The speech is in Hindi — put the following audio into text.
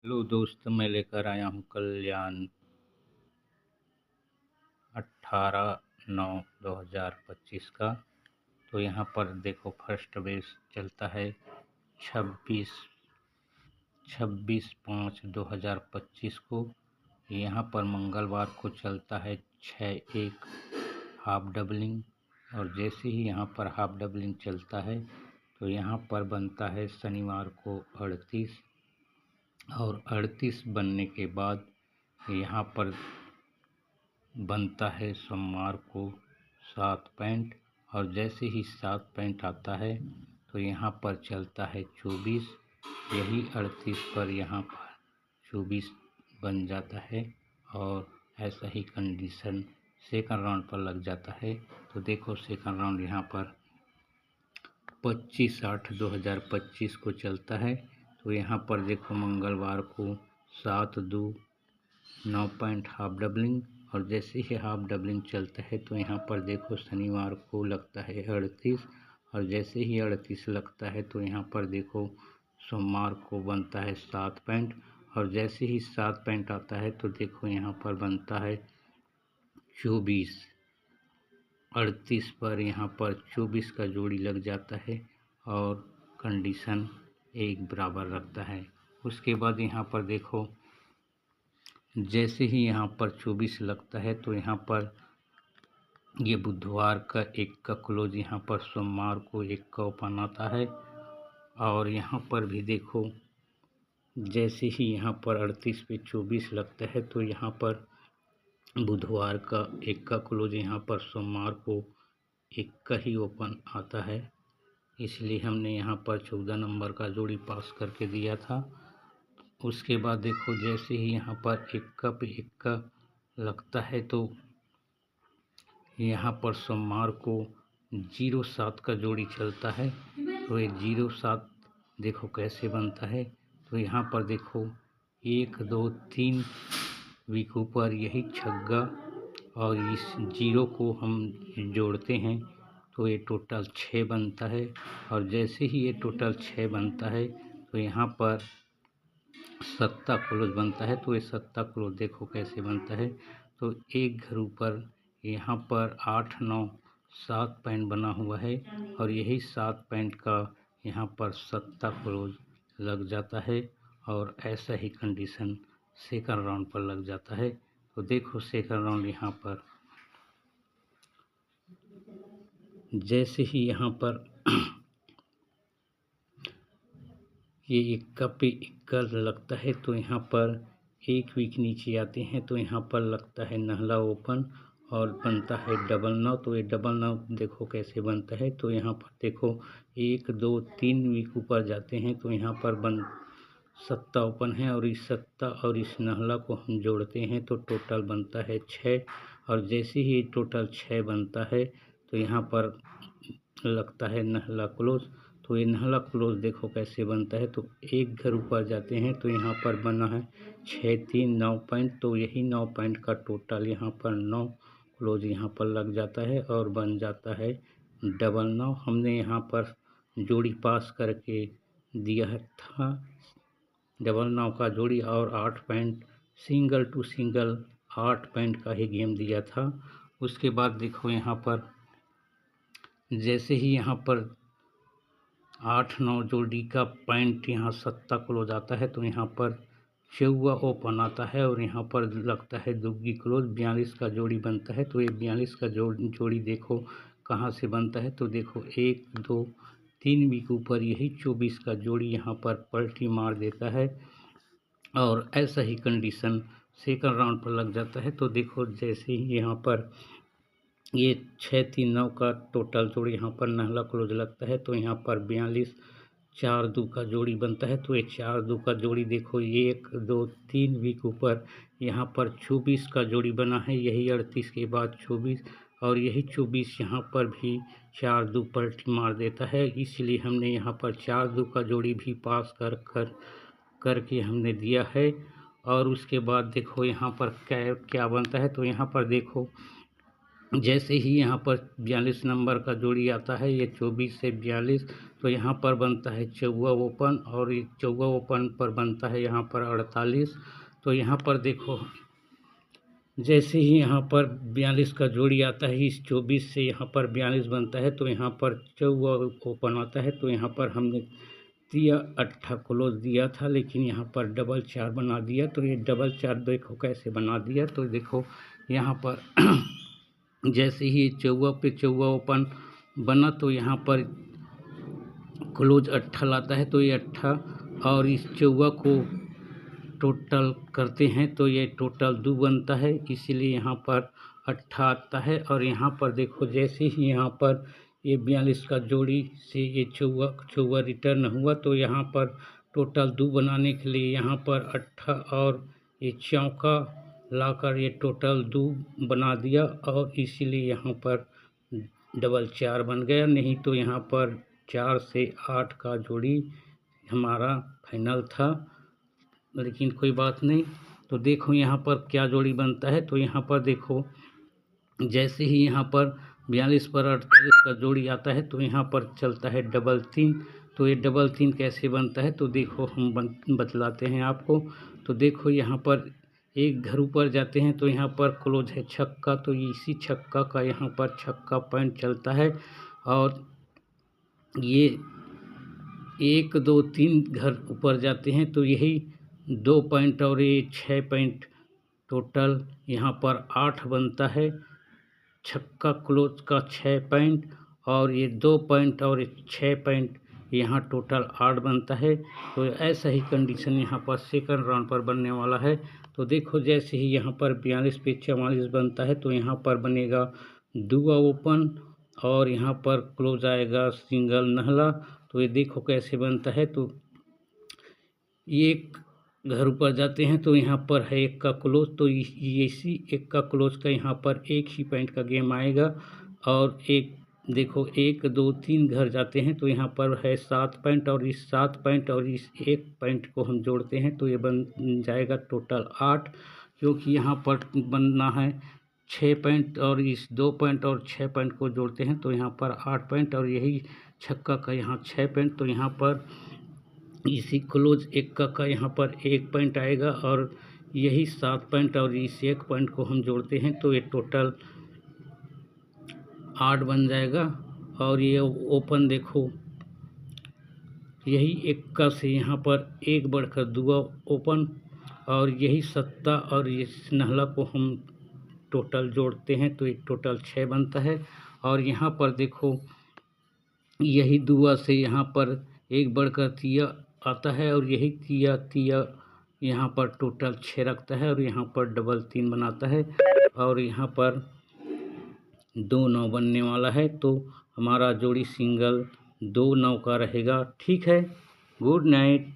हेलो दोस्त, मैं लेकर आया हूँ कल्याण 18/9/2025 का। तो यहाँ पर देखो फर्स्ट बेस चलता है 26/5/2025 को। यहाँ पर मंगलवार को चलता है 6/1 हाफ डबलिंग, और जैसे ही यहाँ पर हाफ डबलिंग चलता है तो यहाँ पर बनता है शनिवार को 38, और 38 बनने के बाद यहाँ पर बनता है सोमवार को 7 पॉइंट, और जैसे ही 7 पॉइंट आता है तो यहाँ पर चलता है 24। यही 38 पर यहाँ पर 24 बन जाता है, और ऐसा ही कंडीशन सेकंड राउंड पर लग जाता है। तो देखो सेकंड राउंड यहाँ पर 25/8/2025 को चलता है। तो यहाँ पर देखो मंगलवार को 7/2 9 पॉइंट हाफ डबलिंग, और जैसे ही हाफ डबलिंग चलता है तो यहाँ पर देखो शनिवार को लगता है 38, और जैसे ही 38 लगता है तो यहाँ पर देखो सोमवार को बनता है 7 पॉइंट, और जैसे ही 7 पॉइंट आता है तो देखो यहाँ पर बनता है 24। 38 पर यहाँ पर 24 का जोड़ी लग जाता है, और कंडीशन एक बराबर रखता है। उसके बाद यहाँ पर देखो जैसे ही यहाँ पर 24 लगता है तो यहाँ पर ये बुधवार का 1 का क्लोज, यहाँ पर सोमवार को 1 का ओपन आता है। और यहाँ पर भी देखो जैसे ही यहाँ पर 38 पे 24 लगता है तो यहाँ पर बुधवार का 1 का क्लोज, यहाँ पर सोमवार को 1 का ही ओपन आता है, इसलिए हमने यहाँ पर 14 नंबर का जोड़ी पास करके दिया था। उसके बाद देखो जैसे ही यहाँ पर 1 पे 1 का लगता है तो यहाँ पर सोमवार को 07 का जोड़ी चलता है। तो ये 07 देखो कैसे बनता है। तो यहाँ पर देखो 1 2 3 वीक ऊपर यही छग्गा, और इस 0 को हम जोड़ते हैं तो ये टोटल 6 बनता है, और जैसे ही ये टोटल 6 बनता है तो यहाँ पर 7 क्लोज बनता है। तो ये 7 क्लोज देखो कैसे बनता है। तो एक घर ऊपर यहाँ पर 8 9 7 पॉइंट बना हुआ है, और यही 7 पॉइंट का यहाँ पर 7 क्लोज लग जाता है, और ऐसा ही कंडीशन सेकंड राउंड पर लग जाता है। तो देखो सेकंड राउंड यहाँ पर जैसे ही यहाँ पर ये 1 पे 1 लगता है तो यहाँ पर 1 वीक नीचे आते हैं तो यहाँ पर लगता है नहला ओपन, और बनता है डबल 9। तो ये डबल 9 देखो कैसे बनता है। तो यहाँ पर देखो 1 2 3 वीक ऊपर जाते हैं तो यहाँ पर सत्ता ओपन है, और इस सत्ता और इस नहला को हम जोड़ते हैं तो टोटल बनता है 6, और जैसे ही टोटल 6 बनता है तो यहाँ पर लगता है नहला क्लोज। तो ये नहला क्लोज देखो कैसे बनता है। तो एक घर ऊपर जाते हैं तो यहाँ पर बना है 6 3 9 पॉइंट, तो यही 9 पॉइंट का टोटल यहाँ पर 9 क्लोज यहाँ पर लग जाता है, और बन जाता है डबल 9। हमने यहाँ पर जोड़ी पास करके दिया था डबल 9 का जोड़ी, और 8 point single to single 8 point का ही गेम दिया था। उसके बाद देखो यहाँ पर जैसे ही यहाँ पर 8 9 जोड़ी का पॉइंट यहाँ 7 क्लोज आता है तो यहाँ पर 14 ओपन आता है, और यहाँ पर लगता है दुग्गी क्लोज 42 का जोड़ी बनता है। तो ये 42 का जोड़ी देखो कहाँ से बनता है। तो देखो 1 2 3 वीक ऊपर यही 24 का जोड़ी यहाँ पर पलटी मार देता है, और ऐसा ही कंडीशन सेकंड राउंड पर लग जाता है। तो देखो जैसे ही यहाँ पर ये 6 3 9 का टोटल जोड़ी यहाँ पर नहला क्लोज लगता है तो यहाँ पर 42 4 2 का जोड़ी बनता है। तो ये 4 2 का जोड़ी देखो 1 2 3 वीक ऊपर यहाँ पर 24 का जोड़ी बना है, यही 38 के बाद 24, और यही 24 यहाँ पर भी 4 2 पलटी मार देता है, इसलिए हमने यहाँ पर 4 2 का जोड़ी भी पास करके हमने दिया है। और उसके बाद देखो यहाँ पर क्या क्या बनता है। तो यहाँ पर देखो जैसे ही यहाँ पर 42 नंबर का जोड़ी आता है, ये 24 से 42, तो यहाँ पर बनता है चौवा ओपन, और ये चौवा ओपन पर बनता है यहाँ पर 48। तो यहाँ पर देखो, जैसे ही यहाँ पर 42 का जोड़ी आता है, इस 24 से यहाँ पर 42 बनता है, तो यहाँ पर चौवा ओपन आता है। तो यहाँ पर हमने दिया 8 क्लोज दिया था, लेकिन यहाँ पर डबल 4 बना दिया। तो ये डबल 4 देखो कैसे बना दिया। तो देखो यहाँ पर जैसे ही चौवा पे चौवा ओपन बना, तो यहाँ पर क्लोज 8 लाता है। तो ये 8 और इस चौवा को टोटल करते हैं, तो ये टोटल 2 बनता है, इसीलिए यहाँ पर 8 आता है। और यहाँ पर देखो, जैसे ही यहाँ पर ये 42 का जोड़ी से ये चौवा रिटर्न हुआ, तो यहाँ पर टोटल 2 बनाने के लिए यहाँ पर 8 और ये चौका लाकर ये टोटल 2 बना दिया, और इसीलिए यहाँ पर डबल 4 बन गया। नहीं तो यहाँ पर 4 से 8 का जोड़ी हमारा फाइनल था, लेकिन कोई बात नहीं। तो देखो यहाँ पर क्या जोड़ी बनता है। तो यहाँ पर देखो, जैसे ही यहाँ पर 42 पर 48 का जोड़ी आता है, तो यहाँ पर चलता है डबल 3। तो ये डबल 3 कैसे बनता है, तो देखो हम बतलाते हैं आपको। तो देखो यहाँ पर एक घर ऊपर जाते हैं, तो यहाँ पर क्लोज है छक्का, तो इसी छक्का का यहाँ पर छक्का पॉइंट चलता है। और ये 1 2 3 घर ऊपर जाते हैं, तो यही 2 पॉइंट और ये 6 पॉइंट, टोटल यहाँ पर 8 बनता है। छक्का क्लोज का 6 पॉइंट, और ये 2 पॉइंट और 6 पॉइंट, यहाँ टोटल 8 बनता है। तो ऐसा ही कंडीशन यहाँ पर सेकंड राउंड पर बनने वाला है। तो देखो, जैसे ही यहाँ पर 42 पे 44 बनता है, तो यहाँ पर बनेगा दुआ ओपन, और यहाँ पर क्लोज आएगा सिंगल नहला। तो ये देखो कैसे बनता है। तो एक घर ऊपर जाते हैं, तो यहाँ पर है 1 का क्लोज, तो इसी 1 का क्लोज का यहाँ पर 1 ही पॉइंट का गेम आएगा। और एक देखो 1 2 3 घर जाते हैं, तो यहाँ पर है 7 पॉइंट, और इस 7 पॉइंट और इस 1 पॉइंट को हम जोड़ते हैं, तो ये बन जाएगा टोटल 8, क्योंकि यहाँ पर बनना है 6 पॉइंट, और इस 2 पॉइंट और 6 पॉइंट को जोड़ते हैं, तो यहाँ पर 8 पॉइंट, और यही छक्का का यहाँ 6 पॉइंट। तो यहाँ पर इसी क्लोज 1 का यहाँ पर 1 पॉइंट आएगा, और यही 7 पॉइंट और इस 1 पॉइंट को हम जोड़ते हैं, तो ये टोटल 8 बन जाएगा। और ये ओपन देखो, यही 1 से यहाँ पर 1 बढ़कर दुआ ओपन, और यही 7 और इस नहला को हम टोटल जोड़ते हैं, तो ये टोटल 6 बनता है। और यहाँ पर देखो, यही दुआ से यहाँ पर 1 बढ़कर तिया आता है, और यही तिया यहाँ पर टोटल 6 रखता है, और यहाँ पर डबल 3 बनाता है, और यहाँ पर 2 9 बनने वाला है। तो हमारा जोड़ी सिंगल 2 9 का रहेगा। ठीक है, गुड नाइट।